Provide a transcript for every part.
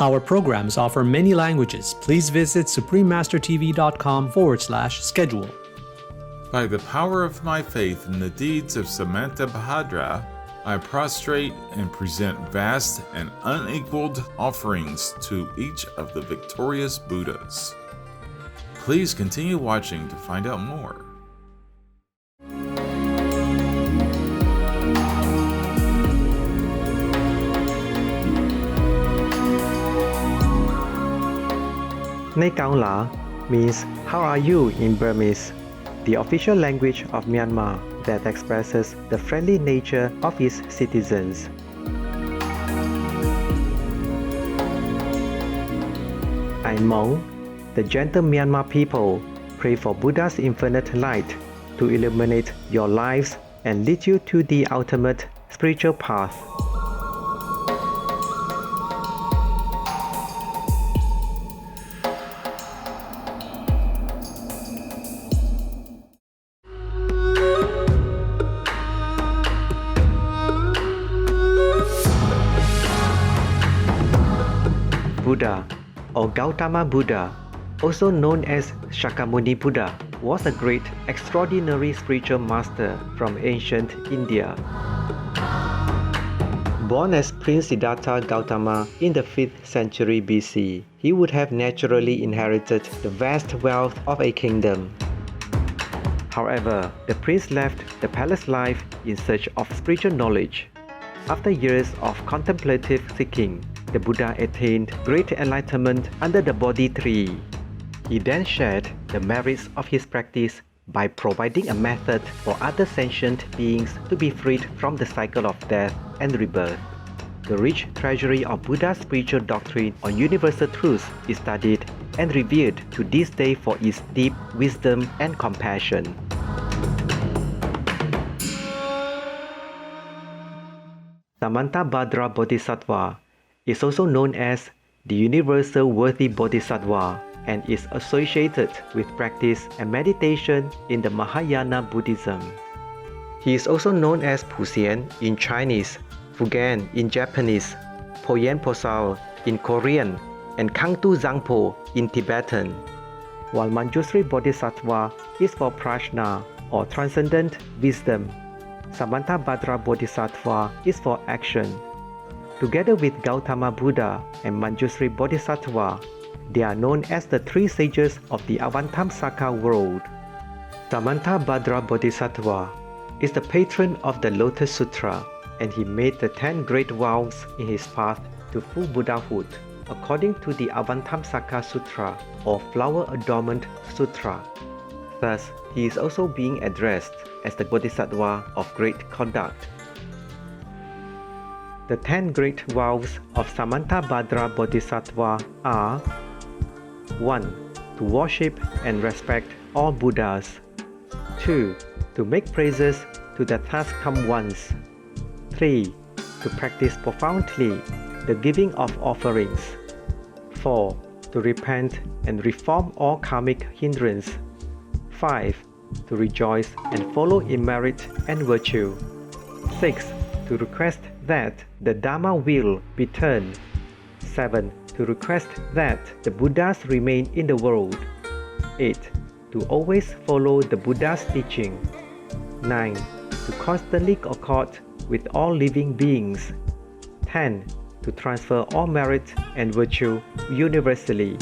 Our programs offer many languages. Please visit suprememastertv.com/schedule. By the power of my faith in the deeds of Samantabhadra, I prostrate and present vast and unequaled offerings to each of the victorious Buddhas. Please continue watching to find out more. ในเกาหลา means how are you in Burmese, the official language of Myanmar that expresses the friendly nature of its citizens. I'm Mong. The gentle Myanmar people pray for Buddha's infinite light to illuminate your lives and lead you to the ultimate spiritual path. Buddha, or Gautama Buddha, also known as Shakyamuni Buddha, was a great, extraordinary spiritual master from ancient India. Born as Prince Siddhartha Gautama in the 5th century BC, he would have naturally inherited the vast wealth of a kingdom. However, the prince left the palace life in search of spiritual knowledge. After years of contemplative seeking, the Buddha attained great enlightenment under the Bodhi tree. He then shared the merits of his practice by providing a method for other sentient beings to be freed from the cycle of death and rebirth. The rich treasury of Buddha's spiritual doctrine on universal truths is studied and revered to this day for its deep wisdom and compassion. Samantabhadra Bodhisattva is also known as the Universal Worthy Bodhisattva and is associated with practice and meditation in the Mahayana Buddhism. He is also known as Puxian in Chinese, Fugan in Japanese, Poyen Posal in Korean, and Kangtu Zangpo in Tibetan, while Manjusri Bodhisattva is for prajna or transcendent wisdom. Samantabhadra Bodhisattva is for action. Together with Gautama Buddha and Manjusri Bodhisattva, they are known as the three sages of the Avantamsaka world. Samantabhadra Bodhisattva is the patron of the Lotus Sutra, and he made the 10 great vows in his path to full Buddhahood, according to the Avantamsaka Sutra or Flower Adornment Sutra. Thus, he is also being addressed as the Bodhisattva of great conduct. The 10 great vows of Samantabhadra Bodhisattva are: 1. To worship and respect all Buddhas. 2. To make praises to the Thus Come Ones. 3. To practice profoundly the giving of offerings. 4. To repent and reform all karmic hindrance. 5. To rejoice and follow in merit and virtue. 6. To request that the Dharma will be turned. 7. To request that the Buddhas remain in the world. 8. To always follow the Buddha's teaching. 9. To constantly accord with all living beings. 10. To transfer all merit and virtue universally.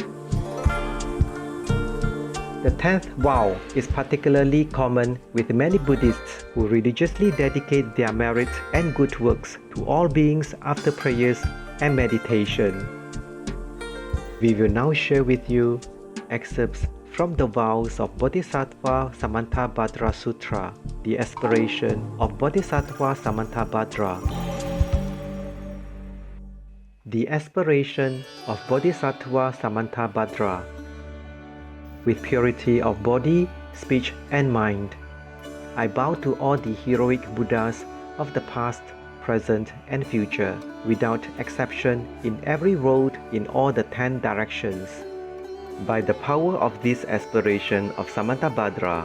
The 10th vow is particularly common with many Buddhists who religiously dedicate their merit and good works to all beings after prayers and meditation. We will now share with you excerpts from the vows of Bodhisattva Samantabhadra Sutra, the aspiration of Bodhisattva Samantabhadra. The aspiration of Bodhisattva Samantabhadra. With purity of body, speech, and mind, I bow to all the heroic Buddhas of the past, present, and future, without exception, in every road in all the 10 directions. By the power of this aspiration of Samantabhadra,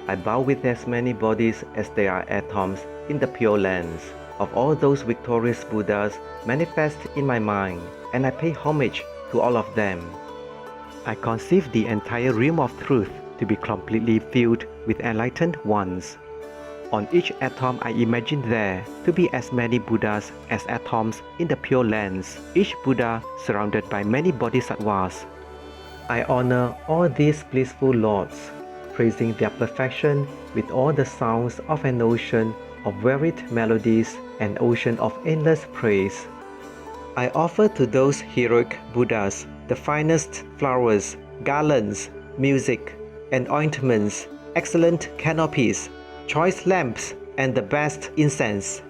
I bow with as many bodies as there are atoms in the Pure Lands, of all those victorious Buddhas manifest in my mind, and I pay homage to all of them. I conceive the entire realm of truth to be completely filled with enlightened ones. On each atom I imagine there to be as many Buddhas as atoms in the Pure Lands, each Buddha surrounded by many Bodhisattvas. I honor all these blissful lords, praising their perfection with all the sounds of an ocean of varied melodies, an ocean of endless praise. I offer to those heroic Buddhas the finest flowers, garlands, music, and ointments, excellent canopies, choice lamps, and the best incense.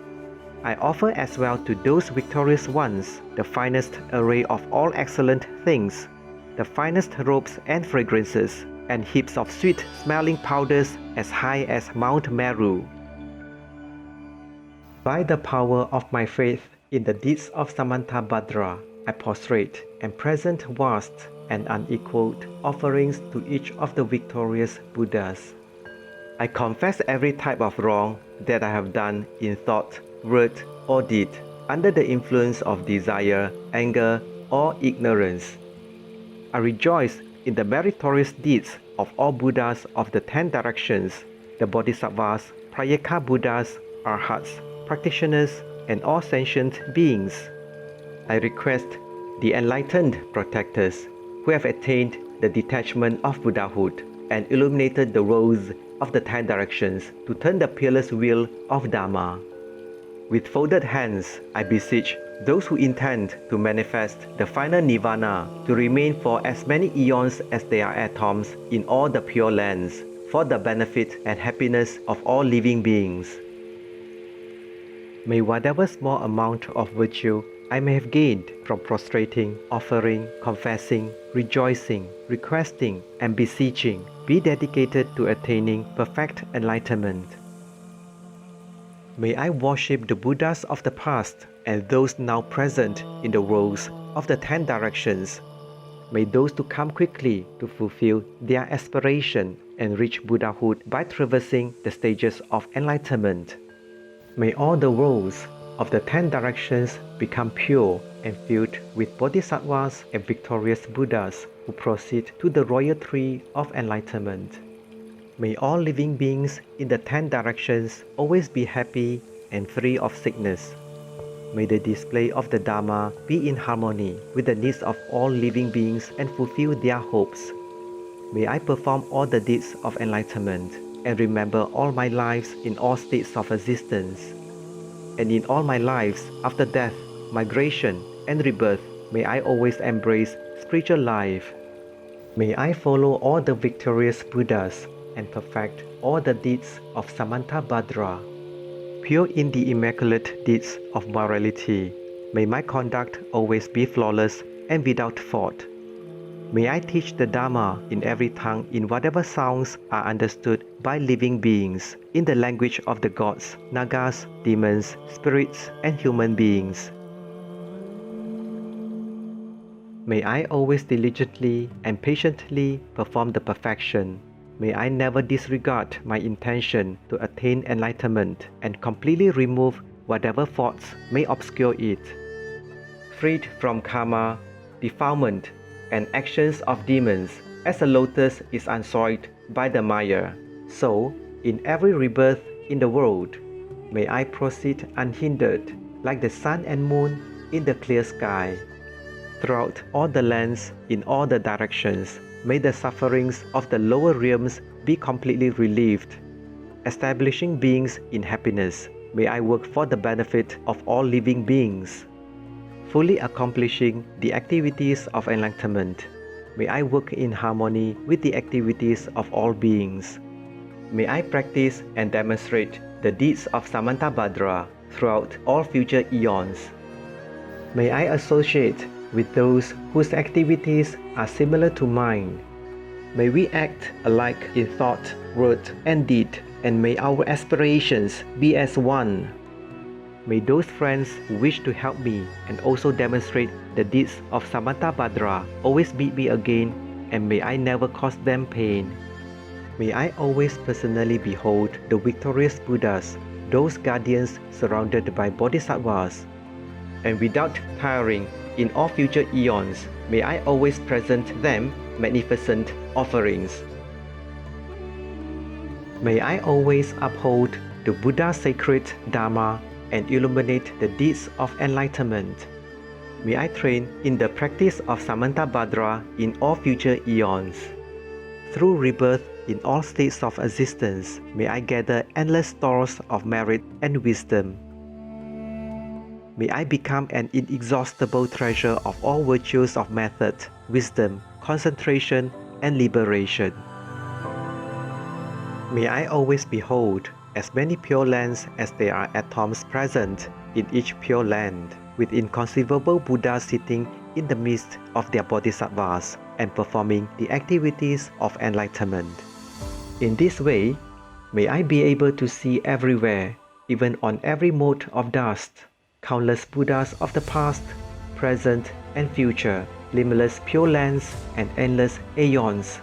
I offer as well to those victorious ones the finest array of all excellent things, the finest robes and fragrances, and heaps of sweet-smelling powders as high as Mount Meru. By the power of my faith in the deeds of Samantabhadra, I prostrate and present vast and unequaled offerings to each of the victorious Buddhas. I confess every type of wrong that I have done in thought, word, or deed, under the influence of desire, anger, or ignorance. I rejoice in the meritorious deeds of all Buddhas of the 10 directions, the Bodhisattvas, Prayeka Buddhas, Arhats, practitioners, and all sentient beings. I request the enlightened protectors who have attained the detachment of Buddhahood and illuminated the roads of the 10 directions to turn the peerless wheel of Dharma. With folded hands, I beseech those who intend to manifest the final nirvana to remain for as many eons as there are atoms in all the Pure Lands, for the benefit and happiness of all living beings. May whatever small amount of virtue I may have gained from prostrating, offering, confessing, rejoicing, requesting, and beseeching be dedicated to attaining perfect enlightenment. May I worship the Buddhas of the past and those now present in the roads of the 10 directions. May those to come quickly to fulfill their aspiration and reach Buddhahood by traversing the stages of enlightenment. May all the roads of the 10 directions become pure and filled with Bodhisattvas and victorious Buddhas who proceed to the royal tree of enlightenment. May all living beings in the 10 directions always be happy and free of sickness. May the display of the Dharma be in harmony with the needs of all living beings and fulfill their hopes. May I perform all the deeds of enlightenment and remember all my lives in all states of existence. And in all my lives after death, migration, and rebirth, may I always embrace spiritual life. May I follow all the victorious Buddhas and perfect all the deeds of Samantabhadra. Pure in the immaculate deeds of morality, may my conduct always be flawless and without fault. May I teach the Dharma in every tongue in whatever sounds are understood by living beings, in the language of the gods, nagas, demons, spirits, and human beings. May I always diligently and patiently perform the perfection. May I never disregard my intention to attain enlightenment and completely remove whatever faults may obscure it. Freed from karma, defilement, and actions of demons, as a lotus is unsoiled by the mire, so, in every rebirth in the world, may I proceed unhindered, like the sun and moon in the clear sky. Throughout all the lands, in all the directions, may the sufferings of the lower realms be completely relieved. Establishing beings in happiness, may I work for the benefit of all living beings. Fully accomplishing the activities of enlightenment, may I work in harmony with the activities of all beings. May I practice and demonstrate the deeds of Samantabhadra throughout all future eons. May I associate with those whose activities are similar to mine. May we act alike in thought, word, and deed, and may our aspirations be as one. May those friends who wish to help me and also demonstrate the deeds of Samantabhadra always meet me again, and may I never cause them pain. May I always personally behold the victorious Buddhas those guardians surrounded by bodhisattvas. And without tiring, in all future eons, may I always present them magnificent offerings. May I always uphold the Buddha's sacred Dharma and illuminate the deeds of enlightenment. May I train in the practice of Samantabhadra in all future eons. Through rebirth in all states of existence, may I gather endless stores of merit and wisdom. May I become an inexhaustible treasure of all virtues of method, wisdom, concentration, and liberation. May I always behold as many pure lands as there are atoms present in each pure land, with inconceivable Buddhas sitting in the midst of their bodhisattvas and performing the activities of enlightenment. In this way, may I be able to see everywhere, even on every mote of dust, countless Buddhas of the past, present, and future, limitless pure lands, and endless aeons.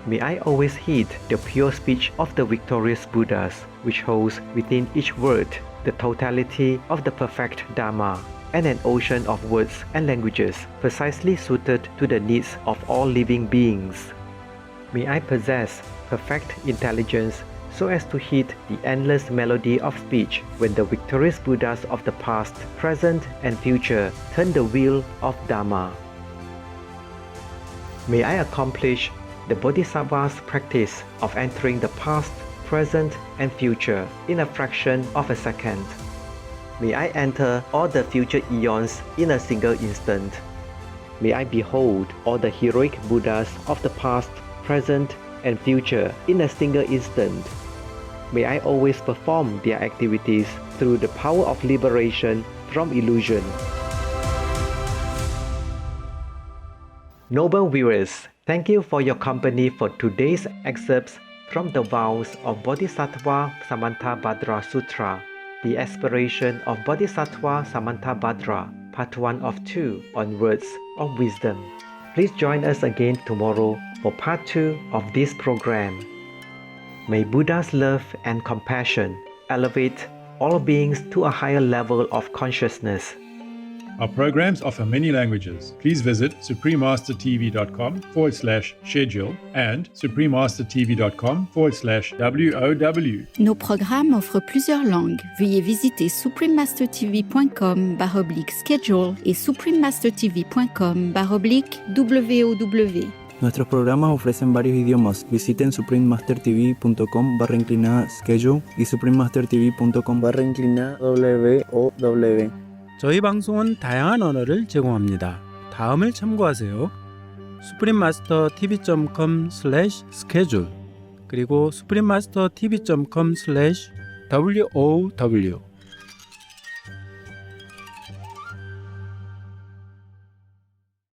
May I always heed the pure speech of the victorious Buddhas, which holds within each word the totality of the perfect Dharma, and an ocean of words and languages precisely suited to the needs of all living beings. May I possess perfect intelligence so as to heed the endless melody of speech when the victorious Buddhas of the past, present, and future turn the wheel of Dharma. May I accomplish the Bodhisattva's practice of entering the past, present, and future in a fraction of a second. May I enter all the future eons in a single instant. May I behold all the heroic Buddhas of the past, present, and future in a single instant. May I always perform their activities through the power of liberation from illusion. Noble viewers, thank you for your company for today's excerpts from the Vows of Bodhisattva Samantabhadra Sutra, the Aspiration of Bodhisattva Samantabhadra, Part 1 of 2 on Words of Wisdom. Please join us again tomorrow for Part 2 of this program. May Buddha's love and compassion elevate all beings to a higher level of consciousness. Our programs offer many languages. Please visit suprememastertv.com/schedule and suprememastertv.com/WOW. Nos programmes offrent plusieurs langues. Veuillez visiter suprememastertv.com/schedule et suprememastertv.com/WOW. Nuestros programas ofrecen varios idiomas. Visiten suprememastertv.com/schedule y suprememastertv.com/WOW. 저희 방송은 다양한 언어를 제공합니다. 다음을 참고하세요. suprememastertv.com/schedule 그리고 suprememastertv.com/WOW